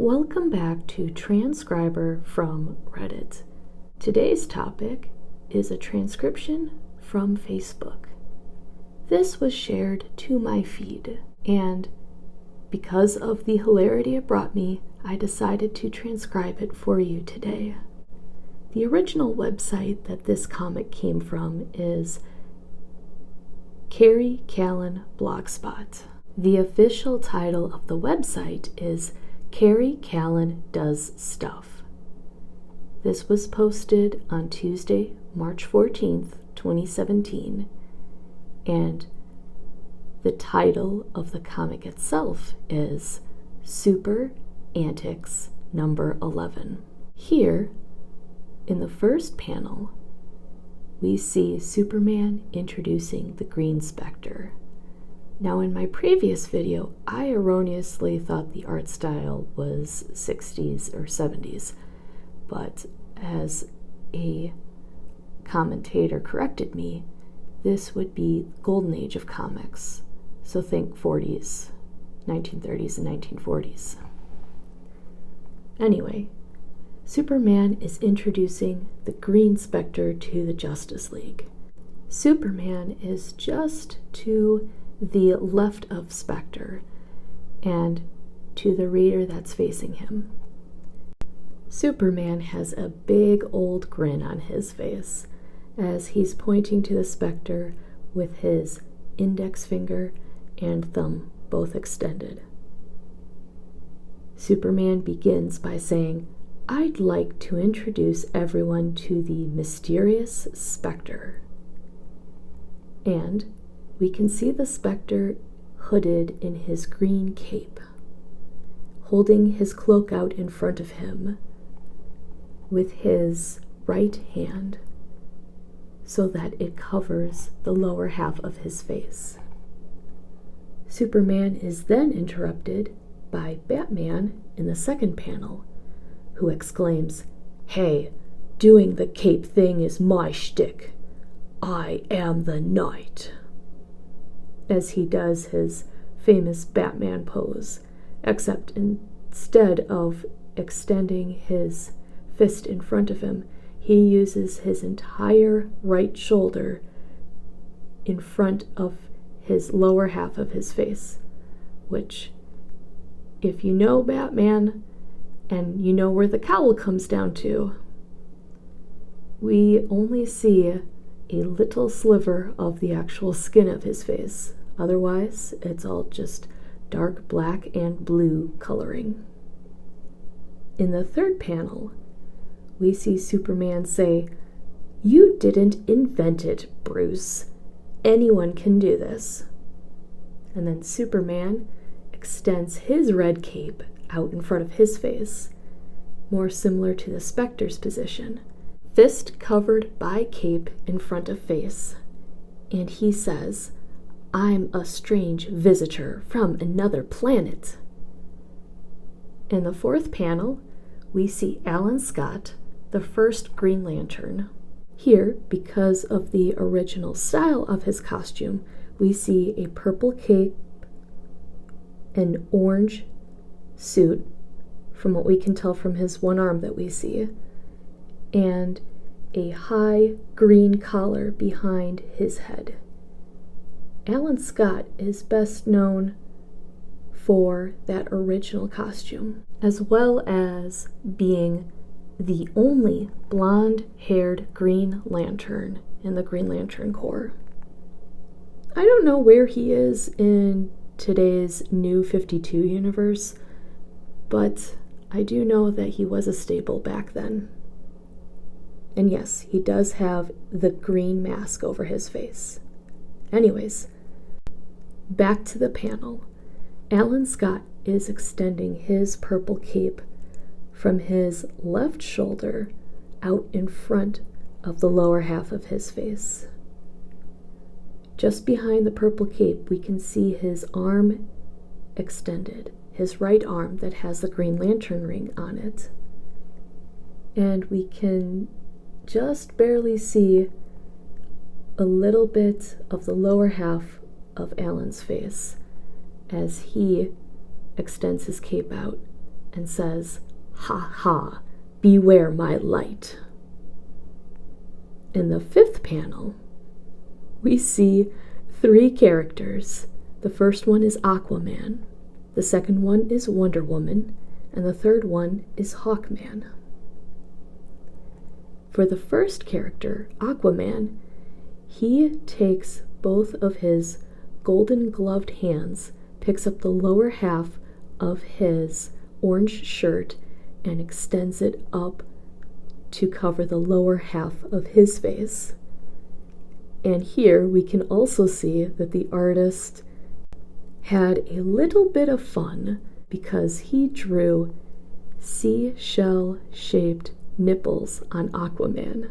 Welcome back to Transcriber from Reddit. Today's topic is a transcription from Facebook. This was shared to my feed, and because of the hilarity it brought me, I decided to transcribe it for you today. The original website that this comic came from is Carrie Callan Blogspot. The official title of the website is Carrie Callan Does Stuff. This was posted on Tuesday, March 14th, 2017, and the title of the comic itself is Super Antics number 11. Here, in the first panel, we see Superman introducing the Green Spectre. Now, in my previous video, I erroneously thought the art style was 60s or 70s, but as a commentator corrected me, this would be the golden age of comics. So think 40s, 1930s, and 1940s. Anyway, Superman is introducing the Green Spectre to the Justice League. Superman is just to the left of Spectre and to the reader that's facing him. Superman has a big old grin on his face as he's pointing to the Spectre with his index finger and thumb both extended. Superman begins by saying, "I'd like to introduce everyone to the mysterious Spectre." And we can see the Spectre hooded in his green cape, holding his cloak out in front of him with his right hand so that it covers the lower half of his face. Superman is then interrupted by Batman in the second panel, who exclaims, "Hey, doing the cape thing is my shtick. I am the Knight," as he does his famous Batman pose, except instead of extending his fist in front of him, he uses his entire right shoulder in front of his lower half of his face, which, if you know Batman and you know where the cowl comes down to, we only see a little sliver of the actual skin of his face. Otherwise, it's all just dark black and blue coloring. In the third panel, we see Superman say, "You didn't invent it, Bruce. Anyone can do this." And then Superman extends his red cape out in front of his face, more similar to the Spectre's position, fist covered by cape in front of face, and he says, "I'm a strange visitor from another planet." In the fourth panel, we see Alan Scott, the first Green Lantern. Here, because of the original style of his costume, we see a purple cape, an orange suit, from what we can tell from his one arm that we see, and a high green collar behind his head. Alan Scott is best known for that original costume, as well as being the only blonde-haired Green Lantern in the Green Lantern Corps. I don't know where he is in today's New 52 universe, but I do know that he was a staple back then. And yes, he does have the green mask over his face. Anyways, back to the panel. Alan Scott is extending his purple cape from his left shoulder out in front of the lower half of his face. Just behind the purple cape, we can see his arm extended, his right arm that has the Green Lantern ring on it. And we can just barely see a little bit of the lower half of Alan's face as he extends his cape out and says, "Ha ha, beware my light." In the 5th panel, we see 3 characters. The first one is Aquaman, the second one is Wonder Woman, and the third one is Hawkman. For the first character, Aquaman, he takes both of his golden gloved hands, picks up the lower half of his orange shirt, and extends it up to cover the lower half of his face. And here we can also see that the artist had a little bit of fun because he drew seashell-shaped nipples on Aquaman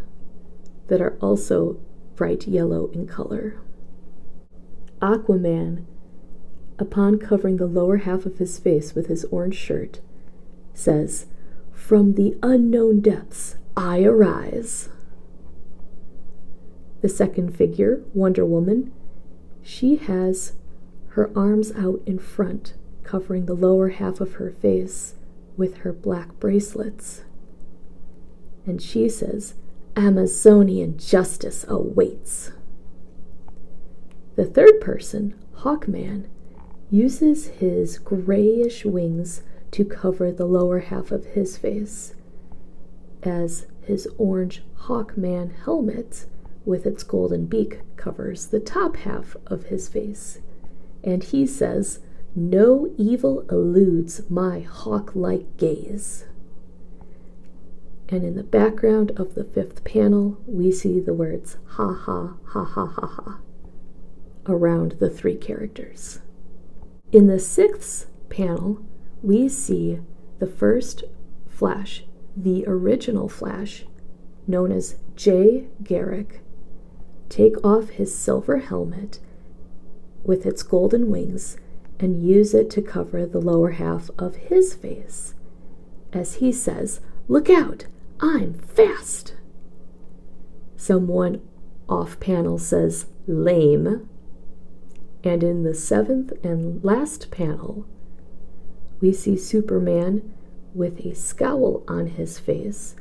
that are also bright yellow in color. Aquaman, upon covering the lower half of his face with his orange shirt, says, "From the unknown depths I arise." The second figure, Wonder Woman, she has her arms out in front, covering the lower half of her face with her black bracelets. And she says, "Amazonian justice awaits." The third person, Hawkman, uses his grayish wings to cover the lower half of his face, as his orange Hawkman helmet with its golden beak covers the top half of his face. And he says, "No evil eludes my hawk-like gaze." And in the background of the 5th panel, we see the words "ha ha, ha ha ha ha" around the 3 characters. In the 6th panel, we see the first Flash, the original Flash, known as Jay Garrick, take off his silver helmet with its golden wings and use it to cover the lower half of his face, as he says, "Look out, I'm fast." Someone off panel says, "Lame." And in the 7th and last panel, we see Superman with a scowl on his face,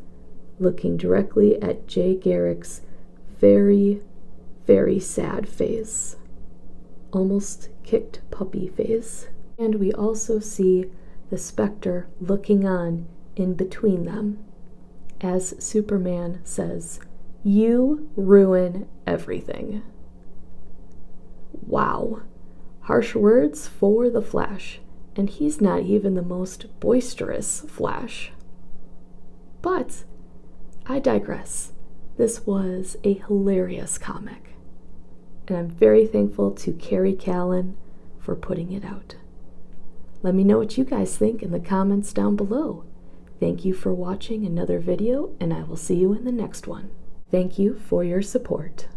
looking directly at Jay Garrick's very, very sad face, almost kicked puppy face. And we also see the Spectre looking on in between them, as Superman says, "You ruin everything." Wow, harsh words for the Flash, and he's not even the most boisterous Flash. But I digress. This was a hilarious comic, and I'm very thankful to Carrie Callan for putting it out. Let me know what you guys think in the comments down below. Thank you for watching another video, and I will see you in the next one. Thank you for your support.